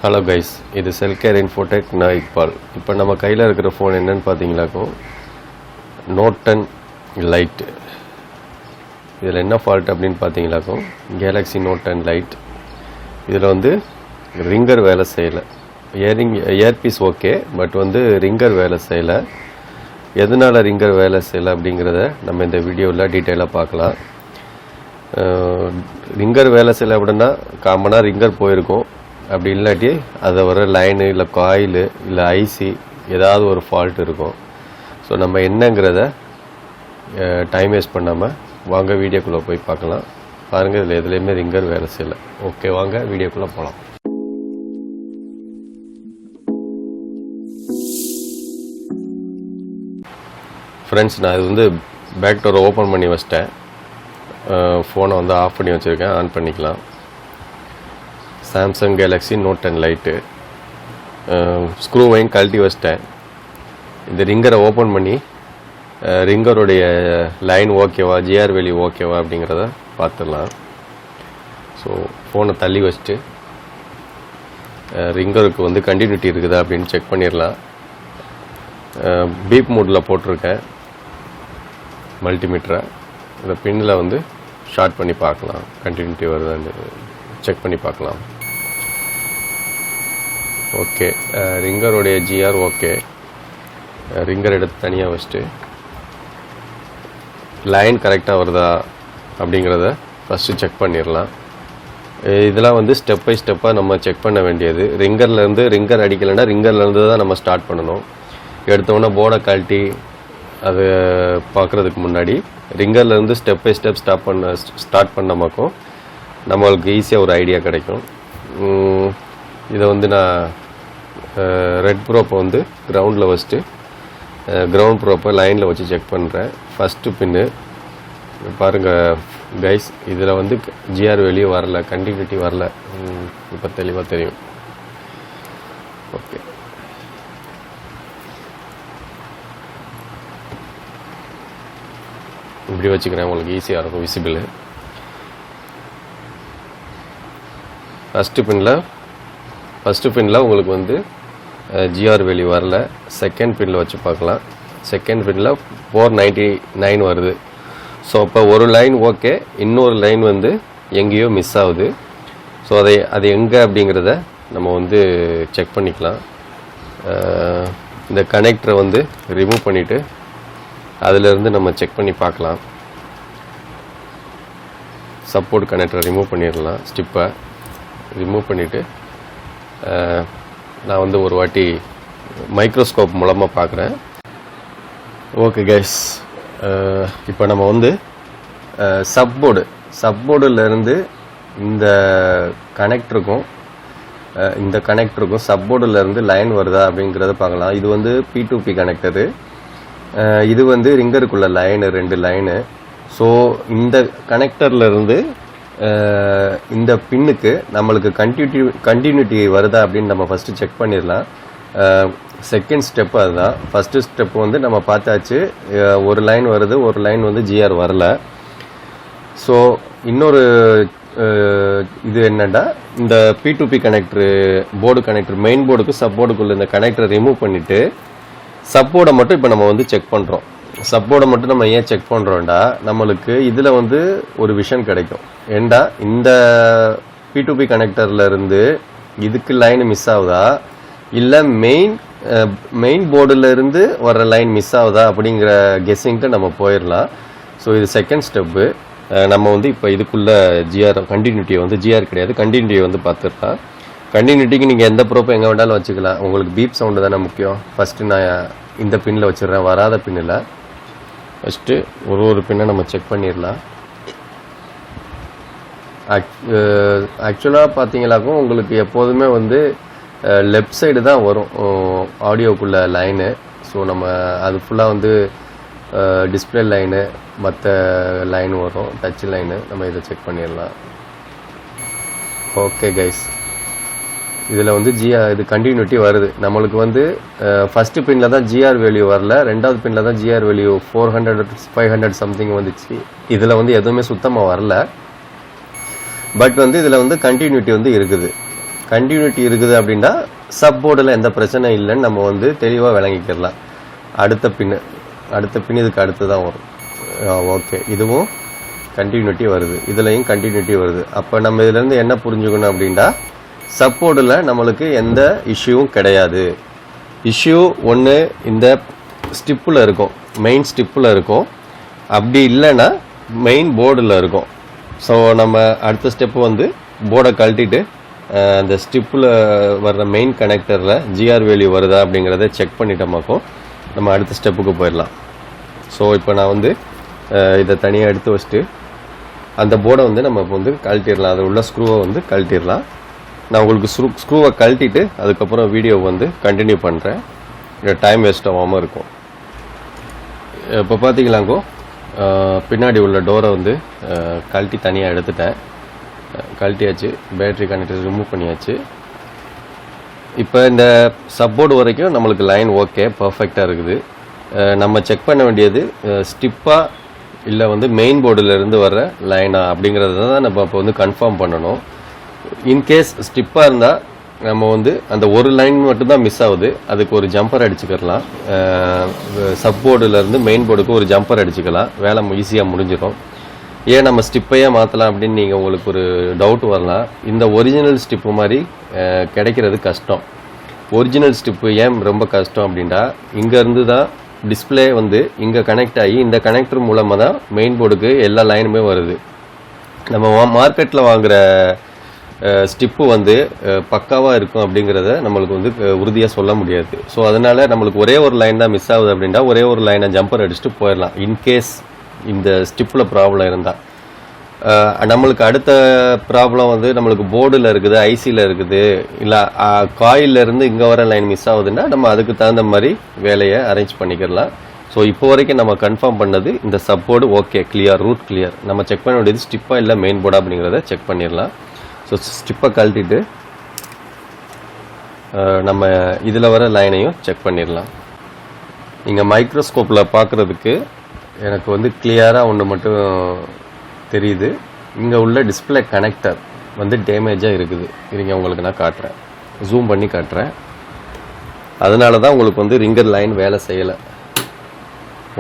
Hello guys, இது Cellcare Infotech நான் இக்பால். இப்போ நம்ம கையில் இருக்கிற ஃபோன் என்னன்னு பார்த்தீங்களாக்கும் Note 10 LITE. இதில் என்ன ஃபால்ட் அப்படின்னு பார்த்தீங்களாக்கும் Galaxy Note 10 LITE. இதில் வந்து ரிங்கர் வேலை செய்யலை. இயர்பீஸ் ஓகே, பட் வந்து ரிங்கர் வேலை செய்யலை. எதனால் ரிங்கர் வேலை செய்யலை அப்படிங்கிறத நம்ம இந்த வீடியோவில் டீட்டெயிலாக பார்க்கலாம். ரிங்கர் வேலை செய்யலை அப்படின்னா காமனாக ரிங்கர் போயிருக்கும். அப்படி இல்லாட்டி அதை வர லைனு இல்லை காயிலு இல்லை ஐசி ஏதாவது ஒரு ஃபால்ட் இருக்கும். ஸோ நம்ம என்னங்கிறத டைம் வேஸ்ட் பண்ணாமல் வாங்க வீடியோக்குள்ளே போய் பார்க்கலாம். பாருங்கள், இதில் எதுலேயுமே ரிங்கர் வேலை செய்யலை. ஓகே, வாங்க வீடியோக்குள்ளே போகலாம். ஃப்ரெண்ட்ஸ், நான் இது வந்து பேக் டோரை ஓப்பன் பண்ணி வச்சிட்டேன். ஃபோனை வந்து ஆஃப் பண்ணி வச்சுருக்கேன். ஆன் பண்ணிக்கலாம். சாம்சங் கேலக்ஸி நோட் 10 லைட்டு ஸ்க்ரூவையும் கழட்டி வச்சிட்டேன். இந்த ரிங்கரை ஓப்பன் பண்ணி ரிங்கருடைய லைன் ஓகேவா, ஜிஆர் வேல்யூ ஓகேவா அப்படிங்கிறத பார்த்துடலாம். ஸோ ஃபோனை தள்ளி வச்சுட்டு ரிங்கருக்கு வந்து கண்டினியூட்டி இருக்குதா அப்படின்னு செக் பண்ணிடலாம். பீப் மோடில் போட்டிருக்கேன் மல்டிமீட்டரை. இந்த பின்னில் வந்து ஷார்ட் பண்ணி பார்க்கலாம், கண்டினியூட்டி வருதான்னு செக் பண்ணி பார்க்கலாம். ஓகே, ரிங்கருடைய ஜிஆர் ஓகே. ரிங்கர் எடுத்து தனியாக வச்சுட்டு லைன் கரெக்டாக வருதா அப்படிங்கிறத ஃபஸ்ட்டு செக் பண்ணிடலாம். இதெல்லாம் வந்து ஸ்டெப் பை ஸ்டெப்பாக நம்ம செக் பண்ண வேண்டியது. ரிங்கர்லேருந்து ரிங்கர் அடிக்கலைன்னா ரிங்கர்லேருந்து தான் நம்ம ஸ்டார்ட் பண்ணணும். எடுத்தோடனே போர்டை கழட்டி அதை பார்க்குறதுக்கு முன்னாடி ரிங்கர்லேருந்து ஸ்டெப் பை ஸ்டெப் ஸ்டார்ட் பண்ணமாக்கும் நம்மளுக்கு ஈஸியாக ஒரு ஐடியா கிடைக்கும். இதை வந்து நான் ரெட் ப்ரோப்பை வந்து கிரவுண்டில் வச்சுட்டு கிரவுண்ட் ப்ரோப்பை லைனில் வச்சு செக் பண்ணுறேன். ஃபஸ்ட்டு பின்னு பாருங்கள் கைஸ், இதில் வந்து ஜிஆர் வேல்யூ வரல, கண்டினியூட்டி வரல. இப்போ தெளிவாக தெரியும். ஓகே, இப்படி வச்சுக்கிறேன், உங்களுக்கு ஈஸியாக இருக்கும் விசிபிள். ஃபஸ்ட்டு பின்னில் உங்களுக்கு வந்து ஜிஆர் வேல்யூ வரல. செகண்ட் பின்னில் வச்சு பார்க்கலாம். செகண்ட் பின்னில் 499 வருது. ஸோ இப்போ ஒரு லைன் ஓகே, இன்னொரு லைன் வந்து எங்கேயோ மிஸ் ஆகுது. ஸோ அது எங்கே அப்படிங்கிறத நம்ம வந்து செக் பண்ணிக்கலாம். இந்த கனெக்டரை வந்து ரிமூவ் பண்ணிவிட்டு அதிலேருந்து நம்ம செக் பண்ணி பார்க்கலாம். சப்போர்ட் கனெக்டரை ரிமூவ் பண்ணிடலாம். ஸ்டிப்பை ரிமூவ் பண்ணிவிட்டு நான் வந்து ஒரு வாட்டி மைக்ரோஸ்கோப் மூலமாக பார்க்குறேன். ஓகே கைஸ், இப்போ நம்ம வந்து சப்போர்டுலேருந்து இந்த கனெக்டருக்கும் சப்போர்டுலேருந்து லைன் வருதா அப்படிங்கிறத பார்க்கலாம். இது வந்து P2P கனெக்டரு. இது வந்து ரிங்கருக்குள்ள லைனு, 2 லைனு. ஸோ இந்த கனெக்டர்லேருந்து இந்த பின்னுக்கு நம்மளுக்கு கண்டினியூட்டி வருதா அப்படின்னு நம்ம ஃபஸ்ட்டு செக் பண்ணிடலாம். செகண்ட் ஸ்டெப் அதுதான். ஃபஸ்ட்டு ஸ்டெப் வந்து நம்ம பார்த்தாச்சு, ஒரு லைன் வருது, ஒரு லைன் வந்து ஜிஆர் வரல. ஸோ இன்னொரு இது என்னன்னா, இந்த P2P கனெக்டரு மெயின் போர்டுக்கு சப்போர்டுக்குள்ள இந்த கனெக்டரை ரிமூவ் பண்ணிவிட்டு சப்போர்டை மட்டும் இப்போ நம்ம வந்து செக் பண்ணுறோம். சப்போர்டை மட்டும் நம்ம ஏன் செக் பண்ணுறோம்டா, நம்மளுக்கு இதில் வந்து ஒரு விஷன் கிடைக்கும். ஏண்டா, இந்த P2P கனெக்டர்லேருந்து இதுக்கு லைன் மிஸ் ஆகுதா, இல்லை மெயின் போர்டில் வர்ற லைன் மிஸ் ஆகுதா அப்படிங்கிற கெஸ்ஸிங்க்கு நம்ம போயிடலாம். ஸோ இது செகண்ட் ஸ்டெப்பு. நம்ம வந்து இப்போ இதுக்குள்ளே கண்டினியூட்டியை வந்து ஜிஆர் கிடையாது, கண்டினியூட்டியை வந்து பார்த்துடலாம். கண்டினியூட்டிக்கு நீங்கள் எந்த ப்ரோப்பை எங்கே வேண்டாலும் வச்சுக்கலாம். உங்களுக்கு பீப் சவுண்டு தானே முக்கியம். ஃபஸ்ட்டு நான் இந்த பின்னில் வச்சிடுறேன், வராத பின்னில். ஃபஸ்ட்டு ஒரு பின்னை நம்ம செக் பண்ணிடலாம். ஆக்சுவலாக பார்த்தீங்களாக்கும் உங்களுக்கு எப்போதுமே வந்து லெஃப்ட் சைடு தான் வரும் ஆடியோக்குள்ள லைனு. ஸோ நம்ம அது ஃபுல்லாக வந்து டிஸ்பிளே லைனு, மற்ற லைன் வரும், டச் லைனு. நம்ம இதை செக் பண்ணிடலாம். ஓகே கைஸ், இதில் வந்து இது கண்டினியூட்டி வருது. நம்மளுக்கு வந்து ஃபஸ்ட்டு பின்னில் தான் ஜிஆர் வேல்யூ வரல, ரெண்டாவது பின்னில் தான் ஜிஆர் வேல்யூ 400 500 சம்திங் வந்துச்சு. இதில் வந்து எதுவுமே சுத்தமாக வரல. பட் வந்து இதில் வந்து கண்டினியூட்டி வந்து இருக்குது. கண்டினியூட்டி இருக்குது அப்படின்னா சப்போர்ட்டில் எந்த பிரச்சனை இல்லைன்னு நம்ம வந்து தெளிவாக விளங்கிக்கிறலாம். அடுத்த பின் இதுக்கு அடுத்து தான் வரும். ஓகே, இதுவும் கண்டினியூட்டி வருது, இதுலையும் கண்டினியூட்டி வருது. அப்போ நம்ம இதுலேருந்து என்ன புரிஞ்சுக்கணும் அப்படின்னா சப்போர்ட்டில் நம்மளுக்கு எந்த இஷ்யூவும் கிடையாது. இஷ்யூ ஒன்று இந்த ஸ்டிப்பில் இருக்கும், மெயின் ஸ்டிப்பில் இருக்கும். அப்படி இல்லைன்னா மெயின் போர்டில் இருக்கும். ஸோ நம்ம அடுத்த ஸ்டெப்பு வந்து போர்டை கழட்டிட்டு அந்த ஸ்டிப்பில் வர்ற மெயின் கனெக்டரில் ஜிஆர் வேல்யூ வருதா அப்படிங்கிறத செக் பண்ணிட்டோமாக்கும் நம்ம அடுத்த ஸ்டெப்புக்கு போயிடலாம். ஸோ இப்போ நான் வந்து இதை தனியாக எடுத்து வச்சுட்டு அந்த போர்டை வந்து நம்ம இப்போ வந்து கழட்டிடலாம். அதில் உள்ள ஸ்க்ரூவை வந்து கழட்டிடலாம். நான் உங்களுக்கு ஸ்க்ரூவை கழட்டிட்டு அதுக்கப்புறம் வீடியோ வந்து கண்டினியூ பண்ணுறேன். டைம் வேஸ்ட் ஆகாமல் இருக்கும். இப்போ பார்த்தீங்களாங்கோ பின்னாடி உள்ள டோரை வந்து கழட்டி தனியாக எடுத்துட்டேன். கழட்டியாச்சு, பேட்டரி கனெக்டர் ரிமூவ் பண்ணியாச்சு. இப்போ இந்த சப்போர்ட் வரைக்கும் நம்மளுக்கு லைன் ஓகே, பர்ஃபெக்டாக இருக்குது. நம்ம செக் பண்ண வேண்டியது ஸ்டிப்பாக இல்லை வந்து மெயின் போர்டிலேருந்து வர்ற லைனா அப்படிங்கிறத தான் நம்ம இப்போ வந்து கன்ஃபார்ம் பண்ணணும். இன்கேஸ் ஸ்டிப்பாக இருந்தால் நம்ம வந்து அந்த ஒரு லைன் மட்டும்தான் மிஸ் ஆகுது, அதுக்கு ஒரு ஜம்பர் அடிச்சுக்கலாம். சப்போர்டிலேருந்து மெயின் போர்டுக்கு ஒரு ஜம்பர் அடிச்சுக்கலாம், வேலை ஈஸியாக முடிஞ்சிடும். ஏன் நம்ம ஸ்டிப்பையே மாற்றலாம் அப்படின்னு நீங்கள் உங்களுக்கு ஒரு டவுட் வரலாம். இந்த ஒரிஜினல் ஸ்டிப்பு மாதிரி கிடைக்கிறது கஷ்டம். ஒரிஜினல் ஸ்டிப்பு ஏன் ரொம்ப கஷ்டம் அப்படின்னா இங்கேருந்து தான் டிஸ்பிளே வந்து இங்கே கனெக்ட் ஆகி இந்த கனெக்டர் மூலமாக தான் மெயின் போர்டுக்கு எல்லா லைனுமே வருது. நம்ம மார்க்கெட்டில் வாங்குகிற ஸ்டிப்பு வந்து பக்காவாக இருக்கும் அப்படிங்கிறத நம்மளுக்கு வந்து உறுதியாக சொல்ல முடியாது. ஸோ அதனால் நம்மளுக்கு ஒரே ஒரு லைன் தான் மிஸ் ஆகுது அப்படின்னா ஒரே ஒரு லைனை ஜம்பர் அடிச்சுட்டு போயிடலாம். இன்கேஸ் இந்த ஸ்டிப்பில் ப்ராப்ளம் இருந்தால். நம்மளுக்கு அடுத்த ப்ராப்ளம் வந்து நம்மளுக்கு போர்டில் இருக்குது, ஐசியில் இருக்குது, இல்லை காயிலிருந்து இங்கே வர லைன் மிஸ் ஆகுதுன்னா நம்ம அதுக்கு தகுந்த மாதிரி வேலையை அரேஞ்ச் பண்ணிக்கலாம். ஸோ இப்போ வரைக்கும் நம்ம கன்ஃபார்ம் பண்ணது இந்த support okay, clear, route clear. நம்ம செக் பண்ண வேண்டியது ஸ்டிப்பாக இல்லை மெயின் போர்டா அப்படிங்கிறத செக் பண்ணிடலாம். ஸோ ஸ்டிப்பை கழட்டிட்டு நம்ம இதில் வர லைனையும் செக் பண்ணிடலாம். நீங்கள் மைக்ரோஸ்கோப்பில் பார்க்குறதுக்கு எனக்கு வந்து கிளியராக ஒன்று மட்டும் தெரியுது. இங்கே உள்ள டிஸ்பிளே கனெக்டர் வந்து டேமேஜாக இருக்குது. இருங்க உங்களுக்கு நான் காட்டுறேன், ஜூம் பண்ணி காட்டுறேன். அதனால தான் உங்களுக்கு வந்து ரிங்கர் லைன் வேலை செய்யலை.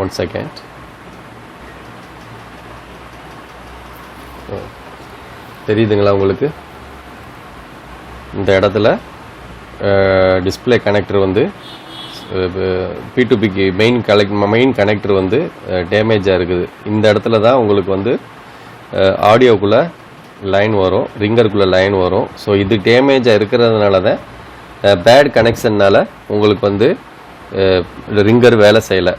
1 செகண்ட். தெரியுதுங்களா உங்களுக்கு? இந்த இடத்துல டிஸ்பிளே கனெக்டர் வந்து P2Pக்கு மெயின் கனெக்டர் வந்து டேமேஜாக இருக்குது. இந்த இடத்துல தான் உங்களுக்கு வந்து ஆடியோக்குள்ளே லைன் வரும், ரிங்கருக்குள்ளே லைன் வரும். ஸோ இது டேமேஜாக இருக்கிறதுனால தான் பேட் கனெக்ஷன்னால் உங்களுக்கு வந்து ரிங்கர் வேலை செய்யலை.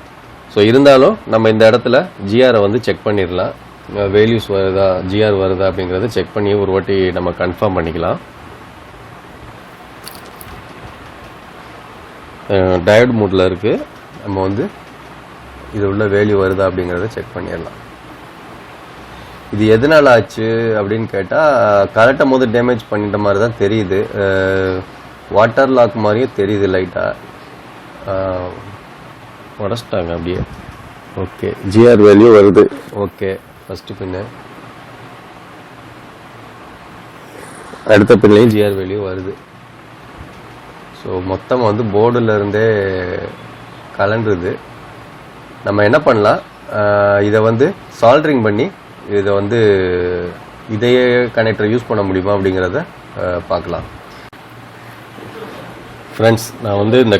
ஸோ இருந்தாலும் நம்ம இந்த இடத்துல ஜிஆரை வந்து செக் பண்ணிடலாம். வேல்யூஸ் வருதா, ஜிஆர் வருதா அப்படிங்கிறத செக் பண்ணி ஒரு வாட்டி நம்ம கன்ஃபார்ம் பண்ணிக்கலாம். டயர்ட் மூடில் இருக்குது. நம்ம வந்து இது உள்ள வேல்யூ வருதா அப்படிங்கிறத செக் பண்ணிடலாம். இது எதனால் ஆச்சு அப்படின்னு கேட்டால் கரெக்டாக போது டேமேஜ் பண்ணிட்ட மாதிரி தான் தெரியுது. வாட்டர் லாக் மாதிரியும் தெரியுது லைட்டாக. உடச்சிட்டாங்க அப்படியே. ஓகே, ஜிஆர் வேல்யூ வருது. ஓகே, ஃபஸ்ட்டு பின்னு அடுத்த பின்லையும் ஜிஆர் வேல்யூ வருது. ஸோ மொத்தம் வந்து போர்டில் இருந்தே கலண்டுருது. நம்ம என்ன பண்ணலாம், இதை வந்து சால்ட்ரிங் பண்ணி இதை வந்து இதையே கனெக்டரை யூஸ் பண்ண முடியுமா அப்படிங்கிறத பார்க்கலாம். ஃப்ரெண்ட்ஸ், நான் வந்து இந்த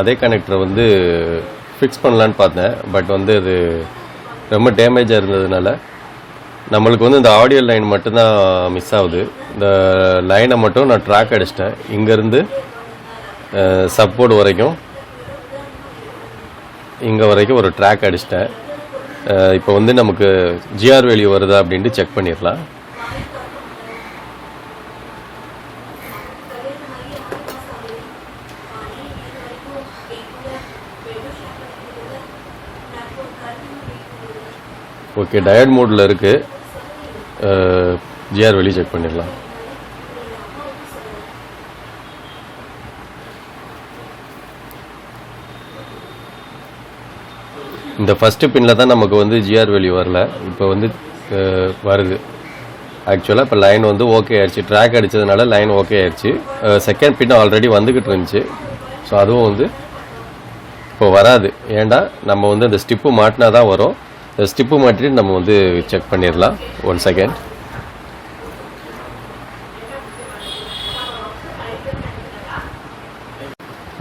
அதே கனெக்டரை வந்து ஃபிக்ஸ் பண்ணலான்னு பார்த்தேன். பட் வந்து அது ரொம்ப டேமேஜாக இருந்ததுனால நம்மளுக்கு வந்து இந்த ஆடியோ லைன் மட்டும்தான் மிஸ் ஆகுது. இந்த லைனை மட்டும் நான் ட்ராக் அடிச்சிட்டேன். இங்கேருந்து சப்போர்ட் வரைக்கும் இங்கே வரைக்கும் ஒரு ட்ராக் அடிச்சிட்டேன். இப்போ வந்து நமக்கு ஜிஆர் வேல்யூ வருதா அப்படின்ட்டு செக் பண்ணிடலாம். ஓகே, டயர்ட் மோடில் இருக்குது. ஜிஆர் வேல்யூ செக் பண்ணிடலாம். இந்த ஃபஸ்ட்டு பின்னில் தான் நமக்கு வந்து ஜிஆர் வேல்யூ வரல. இப்போ வந்து வருது. ஆக்சுவலாக இப்போ லைன் வந்து ஓகே ஆயிடுச்சு, ட்ராக் அடித்ததுனால லைன் ஓகே ஆயிடுச்சு. செகண்ட் பின் ஆல்ரெடி வந்துக்கிட்டு இருந்துச்சு. ஸோ அதுவும் வந்து இப்போ வராது. ஏன்டா நம்ம வந்து அந்த ஸ்டிப்பு மாட்டினா தான் வரும். அந்த ஸ்டிப்பு மாட்டிட்டு நம்ம வந்து செக் பண்ணிடலாம். 1 செகண்ட்.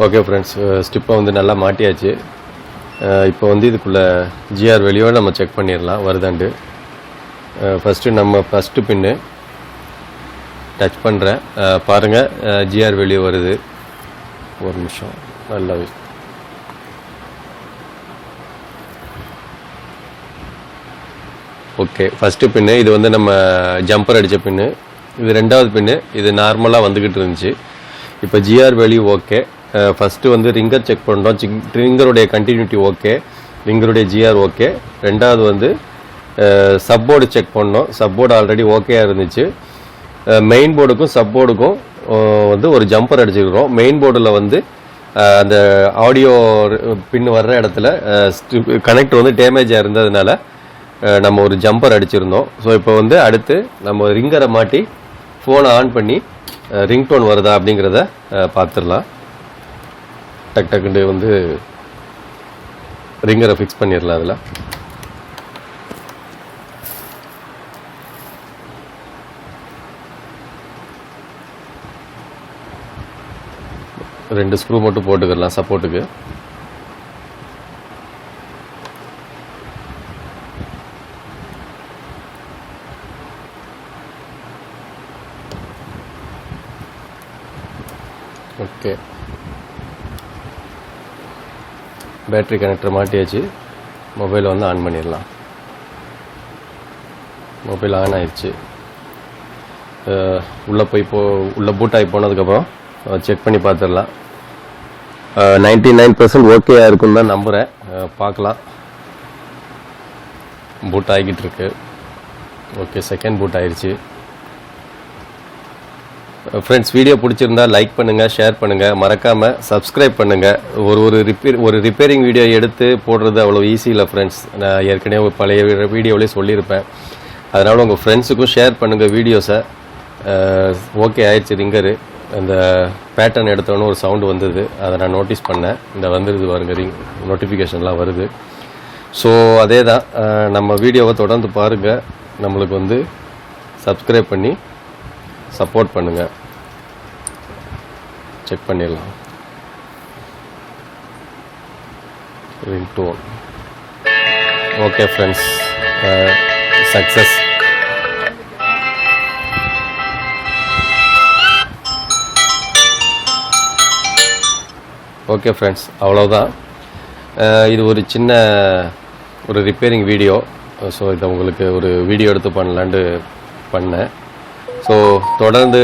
ஓகே ஃப்ரெண்ட்ஸ், ஸ்டிப்பை வந்து நல்லா மாட்டியாச்சு. இப்போ வந்து இதுக்குள்ளே ஜிஆர் வெளியோடு நம்ம செக் பண்ணிடலாம் வருதாண்டு. ஃபஸ்ட்டு நம்ம ஃபஸ்ட்டு பின்னு டச் பண்ணுறேன், பாருங்கள் ஜிஆர் வெளியே வருது. ஒரு நிமிஷம், நல்லா ஓகே. ஃபஸ்ட்டு பின்னு இது வந்து நம்ம ஜம்பர் அடித்த பின்னு, இது ரெண்டாவது பின்னு, இது நார்மலாக வந்துக்கிட்டு இருந்துச்சு. இப்போ ஜிஆர் வெளி ஓகே. ஃபஸ்ட்டு வந்து ரிங்கர் செக் பண்ணுறோம், ரிங்கருடைய கண்டினியூட்டி ஓகே, ரிங்கருடைய ஜிஆர் ஓகே. ரெண்டாவது வந்து சப்போர்டு செக் பண்ணோம், சப்போர்டு ஆல்ரெடி ஓகேயாக இருந்துச்சு. மெயின் போர்டுக்கும் சப்போர்டுக்கும் வந்து ஒரு ஜம்பர் அடிச்சுக்கிறோம். மெயின் போர்டில் வந்து அந்த ஆடியோ பின் வர்ற இடத்துல கனெக்ட் வந்து டேமேஜாக இருந்ததுனால நம்ம ஒரு ஜம்பர் அடிச்சிருந்தோம். ஸோ இப்போ வந்து அடுத்து நம்ம ரிங்கரை மாட்டி ஃபோனை ஆன் பண்ணி ரிங்டோன் வருதா அப்படிங்கிறத பார்த்துடலாம். டக் டக்குண்டு வந்து ரிங்கரை ஃபிக்ஸ் பண்ணிடலாம். அதில் ரெண்டு ஸ்க்ரூ மட்டும் போட்டுக்கலாம் சப்போர்ட்டுக்கு. ஓகே, பேட்டரி கனெக்டர் மாட்டியாச்சு. மொபைலை வந்து ஆன் பண்ணிடலாம். மொபைல் ஆன் ஆயிடுச்சு. உள்ளே போய் உள்ளே பூட் ஆகி போனதுக்கப்புறம் செக் பண்ணி பார்த்துடலாம். 99% ஓகேயாக இருக்குன்னு தான் நம்புகிறேன். பார்க்கலாம். பூட் ஆகிக்கிட்டு இருக்கு. ஓகே, செகண்ட் பூட் ஆயிடுச்சு. ஃப்ரெண்ட்ஸ், வீடியோ பிடிச்சிருந்தா லைக் பண்ணுங்கள், ஷேர் பண்ணுங்கள், மறக்காமல் சப்ஸ்கிரைப் பண்ணுங்கள். ஒரு ரிப்பேரிங் வீடியோ எடுத்து போடுறது அவ்வளோ ஈஸி இல்லை ஃப்ரெண்ட்ஸ். நான் ஏற்கனவே பழைய வீடியோவிலே சொல்லியிருப்பேன். அதனால் உங்கள் ஃப்ரெண்ட்ஸுக்கும் ஷேர் பண்ணுங்கள் வீடியோஸை. ஓகே ஆயிடுச்சு ரிங்கரு. அந்த பேட்டர்ன் எடுத்தோன்னு ஒரு சவுண்டு வந்தது, அதை நான் நோட்டீஸ் பண்ணேன். இந்த வந்துடுது பாருங்க, ரிங் நோட்டிஃபிகேஷன்லாம் வருது. ஸோ அதே தான், நம்ம வீடியோவை தொடர்ந்து பாருங்கள். நம்மளுக்கு வந்து சப்ஸ்கிரைப் பண்ணி சப்போர்ட் பண்ணுங்கள். செக் பண்ணிடலாம். Ringtone okay friends, success. Okay friends, அவ்வளோதான். இது ஒரு சின்ன ஒரு ரிப்பேரிங் வீடியோ. ஸோ இதை உங்களுக்கு ஒரு வீடியோ எடுத்து பண்ணலான்ட்டு பண்ணேன். ஸோ தொடர்ந்து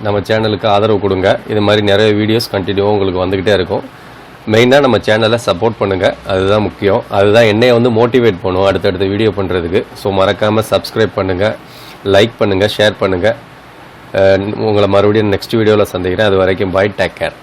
நம்ம சேனலுக்கு ஆதரவு கொடுங்க. இது மாதிரி நிறைய வீடியோஸ் கண்டினியூவாக உங்களுக்கு வந்துக்கிட்டே இருக்கும். மெயினாக நம்ம சேனலை சப்போர்ட் பண்ணுங்கள், அதுதான் முக்கியம். அதுதான் என்னையை வந்து மோட்டிவேட் பண்ணும் அடுத்தடுத்த வீடியோ பண்ணுறதுக்கு. ஸோ மறக்காமல் சப்ஸ்கிரைப் பண்ணுங்கள், லைக் பண்ணுங்கள், ஷேர் பண்ணுங்கள். உங்களை மறுபடியும் நெக்ஸ்ட் வீடியோவில் சந்திக்கிறேன். அது வரைக்கும் பாய், டேக் கேர்.